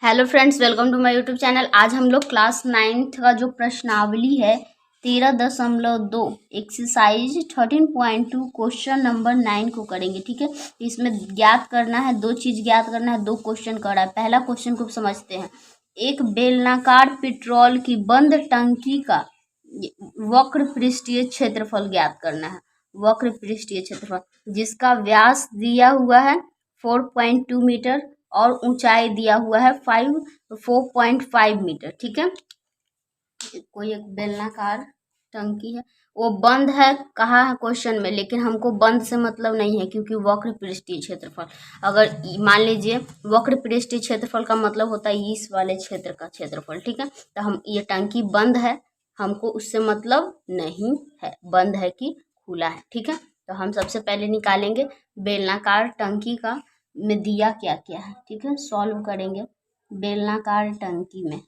Hello friends, welcome to my YouTube channel. आज हम लोग क्लास 9th का जो प्रश्नावली है 13.2 एक्सरसाइज 13.2 क्वेश्चन नंबर 9 को करेंगे। ठीक है, इसमें ज्ञात करना है, दो चीज ज्ञात करना है, दो क्वेश्चन कर रहा है। पहला क्वेश्चन को समझते हैं। एक बेलनाकार पेट्रोल की बंद टंकी का वक्र पृष्ठीय क्षेत्रफल ज्ञात करना है। वक्र पृष्ठीय क्षेत्रफल जिसका व्यास दिया हुआ है 4.2 मीटर और ऊंचाई दिया हुआ है 4.5 मीटर। ठीक है, कोई एक बेलनाकार टंकी है, वो बंद है, कहा है क्वेश्चन में, लेकिन हमको बंद से मतलब नहीं है क्योंकि वक्र पृष्ठीय क्षेत्रफल, अगर मान लीजिए वक्र पृष्ठीय क्षेत्रफल का मतलब होता है इस वाले क्षेत्र का क्षेत्रफल। ठीक है, तो हम ये टंकी बंद है, हमको उससे मतलब नहीं है बंद है कि खुला है। ठीक है, तो हम सबसे पहले निकालेंगे बेलनाकार टंकी का में दिया क्या क्या है। ठीक है, सॉल्व करेंगे। बेलनाकार टंकी में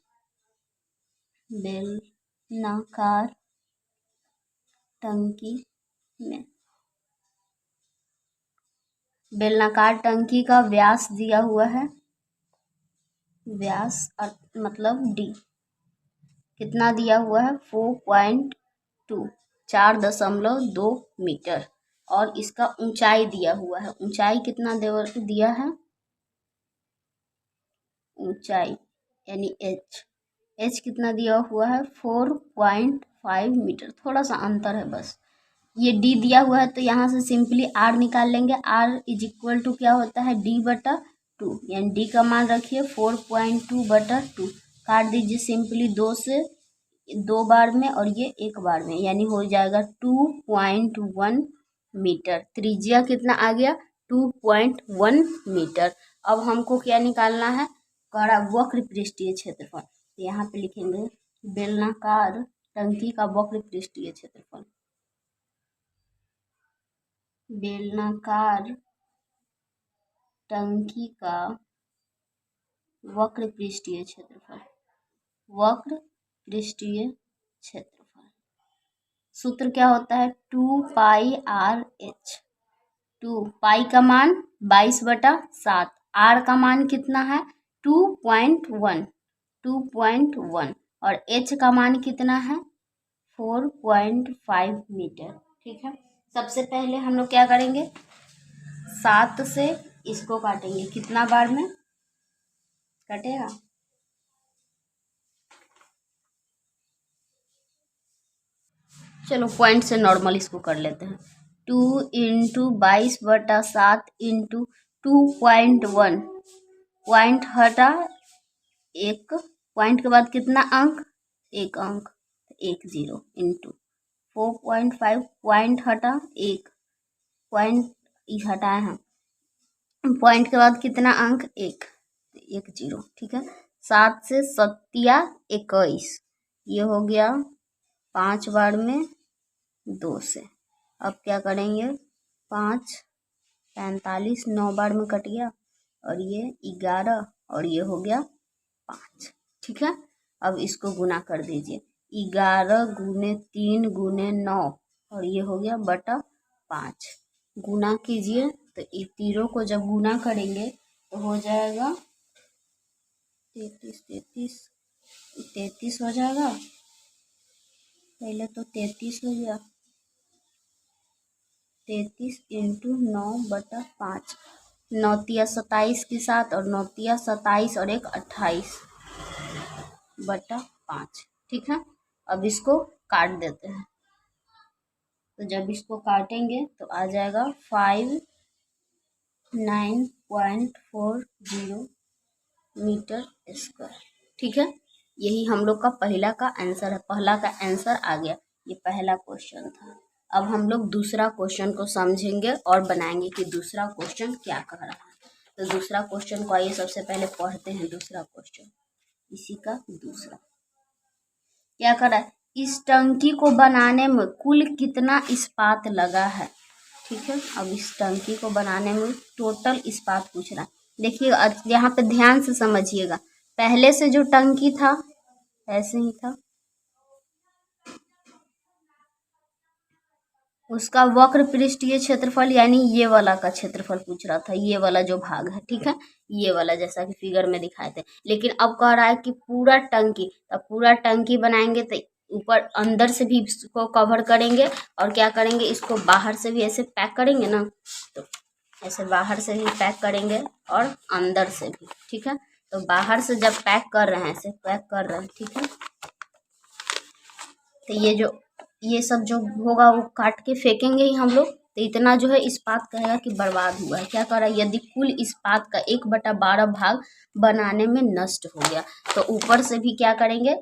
बेलनाकार टंकी में बेलनाकार टंकी का व्यास दिया हुआ है, व्यास मतलब डी कितना दिया हुआ है 4.2 4.2 मीटर और इसका ऊंचाई दिया हुआ है। ऊंचाई कितना दिया है, ऊंचाई यानी एच कितना दिया हुआ है 4.5 मीटर। थोड़ा सा अंतर है बस। ये डी दिया हुआ है तो यहाँ से सिंपली आर निकाल लेंगे। आर इज इक्वल टू क्या होता है D/2, यानी डी का मान रखिए 4.2/2। काट दीजिए सिंपली 2 से 2 बार में और ये एक बार में, यानी हो जाएगा 2.1 मीटर। त्रिज्या कितना आ गया 2.1 मीटर। अब हमको क्या निकालना है, कड़ा वक्र पृष्ठीय क्षेत्रफल। तो यहाँ पे लिखेंगे बेलनाकार टंकी का वक्र पृष्ठीय क्षेत्रफल। बेलनाकार टंकी का वक्र पृष्ठीय क्षेत्रफल, वक्र पृष्ठीय क्षेत्रफल सूत्र क्या होता है 2πr/h। 2 पाई का मान 22/7, आर का मान कितना है 2.1 और h का मान कितना है 4.5 मीटर। ठीक है, सबसे पहले हम लोग क्या करेंगे, 7 से इसको काटेंगे। कितना बार में कटेगा, चलो पॉइंट से नॉर्मल इसको कर लेते हैं। 2 इंटू 22/7 इंटू 2.1, पॉइंट हटा एक, पॉइंट के बाद कितना अंक, एक अंक, 10 इंटू 4.5, पॉइंट हटा एक, पॉइंट हटाए हैं, पॉइंट के बाद कितना अंक, 10। ठीक है, 7 से 21, ये हो गया 5 बार में 2 से। अब क्या करेंगे 5 45, 9 बार में कट गया और ये 11 और ये हो गया 5। ठीक है, अब इसको गुना कर दीजिए 11 गुने 3 गुने 9 और ये हो गया बटा 5। गुना कीजिए तो ये तीनों को जब गुना करेंगे तो हो जाएगा 33 हो जाएगा। पहले तो 33 हो गया, 33 इंटू 9/5, 9×3 = 27 के साथ और 9×3 = 27 और 1 28/5। ठीक है, अब इसको काट देते हैं। तो जब इसको काटेंगे तो आ जाएगा 59.40 मीटर स्क्वायर। ठीक है, यही हम लोग का पहला का आंसर है। पहला का आंसर आ गया, ये पहला क्वेश्चन था। अब हम लोग दूसरा क्वेश्चन को समझेंगे और बनाएंगे कि दूसरा क्वेश्चन क्या कह रहा है। तो दूसरा क्वेश्चन को आइए सबसे पहले पढ़ते हैं। दूसरा क्वेश्चन इसी का दूसरा क्या कर रहा है, इस टंकी को बनाने में कुल कितना इस्पात लगा है। ठीक है, अब इस टंकी को बनाने में टोटल इस्पात पूछ रहा है। देखिए यहाँ पे ध्यान से समझिएगा, पहले से जो टंकी था ऐसे ही था, उसका वक्र पृष्ठीय क्षेत्रफल यानी ये वाला का क्षेत्रफल पूछ रहा था, ये वाला जो भाग है, ठीक है, ये वाला जैसा कि फिगर में दिखाए थे। लेकिन अब कह रहा है कि पूरा टंकी, अब पूरा टंकी बनाएंगे तो ऊपर अंदर से भी इसको कवर करेंगे और क्या करेंगे, इसको बाहर से भी ऐसे पैक करेंगे ना, तो ऐसे बाहर से भी पैक करेंगे और अंदर से भी, ठीक है। तो बाहर से जब पैक कर रहे हैं, ऐसे पैक कर रहे हैं, ठीक है, तो ये सब जो होगा वो काट के फेंकेंगे ही हम लोग, तो इतना जो है इस्पात कहेगा कि बर्बाद हुआ है। क्या कर रहा है, यदि कुल इस्पात का 1/12 भाग बनाने में नष्ट हो गया, तो ऊपर से भी क्या करेंगे,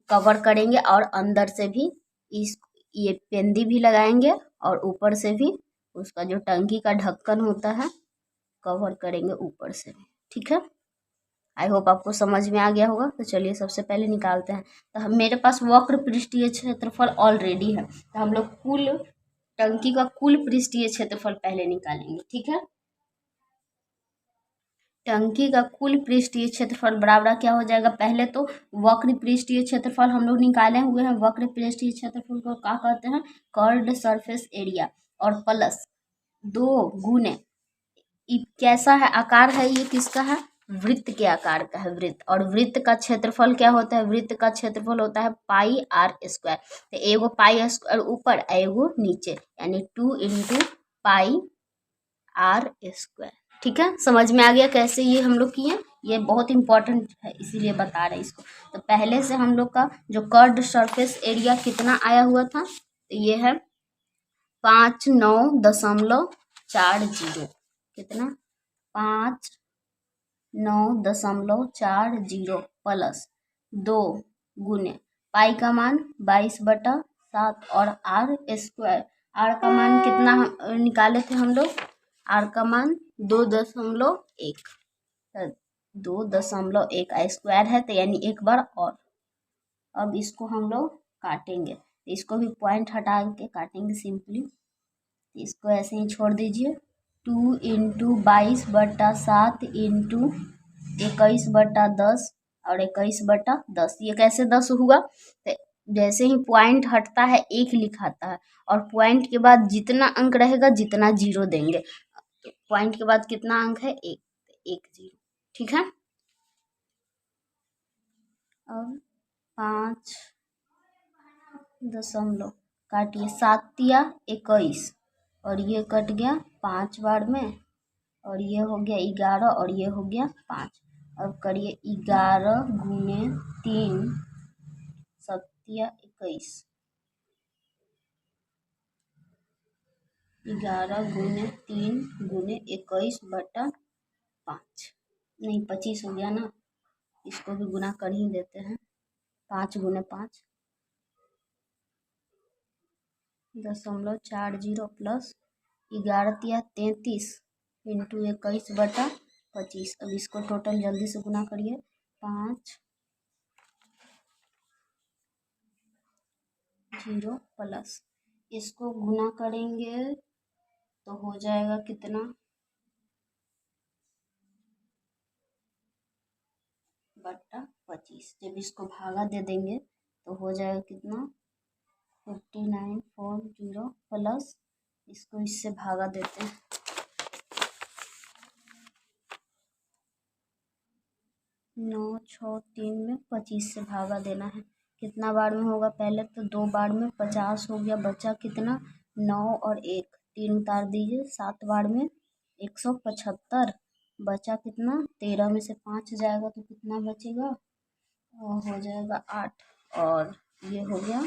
कवर करेंगे और अंदर से भी इस ये पेंदी भी लगाएंगे और ऊपर से भी उसका जो टंकी का ढक्कन होता है कवर करेंगे ऊपर से भी, ठीक है। आई होप आपको समझ में आ गया होगा। तो चलिए सबसे पहले निकालते हैं। तो हम मेरे पास वक्र पृष्ठीय क्षेत्रफल ऑलरेडी है, तो हम लोग कुल टंकी का कुल पृष्ठीय क्षेत्रफल पहले निकालेंगे, ठीक है। टंकी का कुल पृष्ठीय क्षेत्रफल बराबर क्या हो जाएगा, पहले तो वक्र पृष्ठीय क्षेत्रफल हम लोग निकाले हुए हैं। वक्र पृष्ठीय क्षेत्रफल को क्या कहते हैं, कर्व्ड सरफेस एरिया, और प्लस 2 गुने कैसा है, आकार है, ये किसका है, वृत्त के आकार का है, वृत्त। और वृत्त का क्षेत्रफल क्या होता है, वृत्त का क्षेत्रफल होता है पाई आर स्क्वायर। तो एगो पाई स्क्वायर ऊपर, एगो नीचे, यानी 2 × पाई आर स्क्वायर, ठीक है। समझ में आ गया कैसे ये हम लोग किए, ये बहुत इंपॉर्टेंट है इसीलिए बता रहे हैं इसको। तो पहले से हम लोग का जो कर्व्ड सरफेस एरिया कितना आया हुआ था, तो ये है 59.40, कितना, 59.40 प्लस 2 गुने पाई का मान 22/7 और आर स्क्वायर। आर का मान कितना निकाले थे हम लोग, आर का मान 2.1, 2.1 स्क्वायर है, तो यानी एक बार और। अब इसको हम लोग काटेंगे, इसको भी पॉइंट हटा के काटेंगे सिंपली। इसको ऐसे ही छोड़ दीजिए। 2 × 22/7 × 21/10 और 21/10, ये कैसे 10 हुआ, तो जैसे ही पॉइंट हटता है एक लिखाता है, और पॉइंट के बाद जितना अंक रहेगा जितना जीरो देंगे, तो पॉइंट के बाद कितना अंक है, एक, एक जीरो, ठीक है। अब 5 दशमलव काटिए, 7×21 और ये कट गया 5 बार में, और ये हो गया 11 और ये हो गया 5। अब करिए 11 × 3 7 21, 11 × 3 × 21/5, नहीं 25 हो गया ना, इसको भी गुना कर ही देते हैं। 5 × 5 .40 प्लस 11 × 33 × 21/25। अब इसको टोटल जल्दी से गुना करिए, 5 0 प्लस, इसको गुना करेंगे तो हो जाएगा कितना, 25। जब इसको भागा दे देंगे तो हो जाएगा कितना, 5940 प्लस, इसको इससे भागा देते हैं, 963 में 25 से भागा देना है। कितना बार में होगा, पहले तो 2 बार में 50 हो गया, बचा कितना, 9 और 1, 3 उतार दीजिए, 7 बार में 175, बचा कितना, 13 में से 5 जाएगा तो कितना बचेगा, हो जाएगा 8, और ये हो गया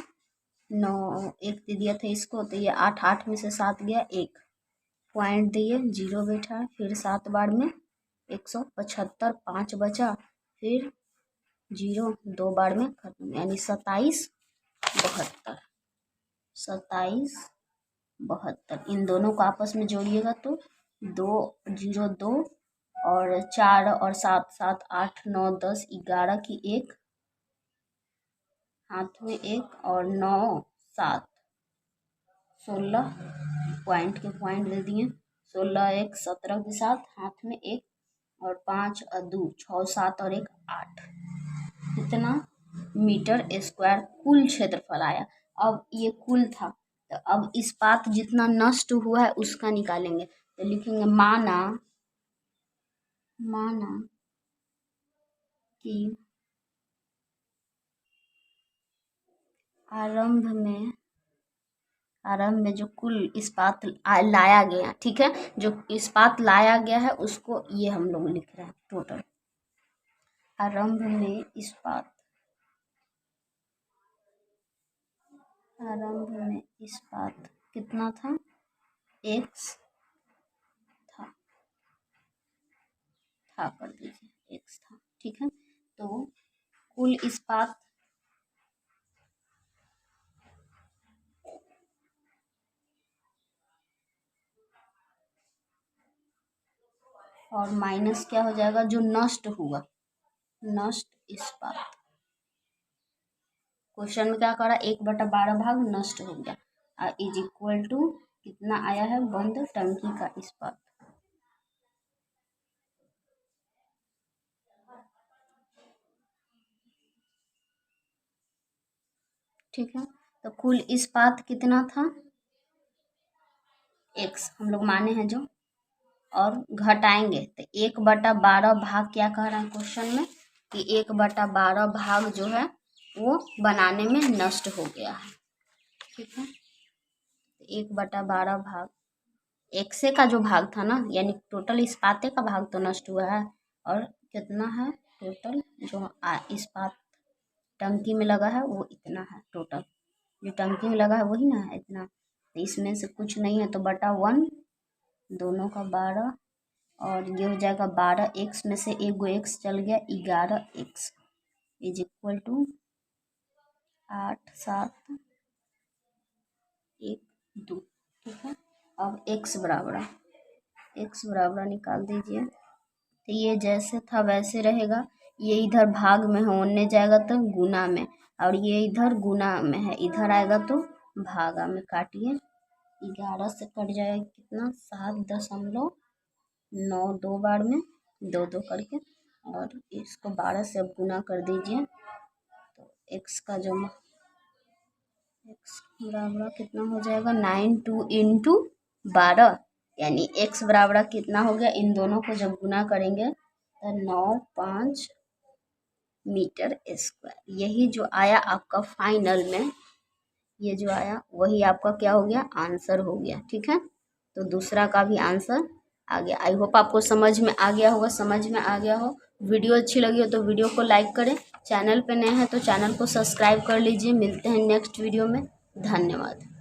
9, 1 दे दिया था इसको, तो ये 8, 8 में से 7 गया, 1 पॉइंट दिए, 0 बैठा, फिर 7 बार में 175, 5 बचा, फिर 0, 2 बार में खत्म, यानी 2772, 2772। इन दोनों को आपस में जोड़िएगा तो 2 0 2 और 4 और 7 7 8 9 10 11 की 1 हाथ में 1 और 9 7 16 पॉइंट के पॉइंट दे दिए, 16 1 17 के साथ हाथ में 1 और 5 और 2 6 7 और 1 8, कितना मीटर स्क्वायर कुल क्षेत्रफल आया। अब ये कुल था, तो अब इस्पात जितना नष्ट हुआ है उसका निकालेंगे, तो लिखेंगे माना कि आरंभ में जो कुल इस्पात लाया गया, ठीक है, जो इस्पात लाया गया है उसको ये हम लोग लिख रहे हैं टोटल। आरंभ में इस्पात कितना था, x था कर दीजिए, x था, ठीक है। तो कुल इस्पात और माइनस क्या हो जाएगा, जो नष्ट हुआ, नष्ट इस्पात। क्वेश्चन में क्या करा, 1/12 भाग नष्ट हो गया, इज इक्वल टू कितना आया है, बंद टंकी का इस्पात। ठीक है, तो कुल इस्पात कितना था, x हम लोग माने हैं जो, और घटाएंगे तो 1/12 भाग क्या कह रहा है क्वेश्चन में कि 1/12 भाग जो है वो बनाने में नष्ट हो गया है, ठीक है। 1/12 भाग एक्से का जो भाग था ना, यानी टोटल इस्पाते का भाग तो नष्ट हुआ है, और कितना है टोटल जो इस्पात टंकी में लगा है वो इतना है, टोटल जो टंकी में लगा है वही ना है इतना, तो इसमें से कुछ नहीं है तो बटा 1, दोनों का 12, और ये हो जाएगा 12, x में से एक गो x चल गया, 11x इज इक्वल टू 8 7 1 2, ठीक है। अब x बराबर निकाल दीजिए, तो ये जैसे था वैसे रहेगा, ये इधर भाग में होने जाएगा तो गुना में, और ये इधर गुना में है, इधर आएगा तो भागा में, काटिए 11 से कट जाएगा कितना, 7.9 दो बार में 2 2 करके, और इसको 12 से अब गुना कर दीजिए, तो x का जो x बराबर कितना हो जाएगा, 92 इंटू 12, यानी x बराबर कितना हो गया, इन दोनों को जब गुना करेंगे तो 95 मीटर स्क्वायर। यही जो आया आपका फाइनल में, ये जो आया वही आपका क्या हो गया, आंसर हो गया, ठीक है। तो दूसरा का भी आंसर आ गया। आई होप आपको समझ में आ गया हो। वीडियो अच्छी लगी हो तो वीडियो को लाइक करें, चैनल पे नए हैं तो चैनल को सब्सक्राइब कर लीजिए। मिलते हैं नेक्स्ट वीडियो में, धन्यवाद।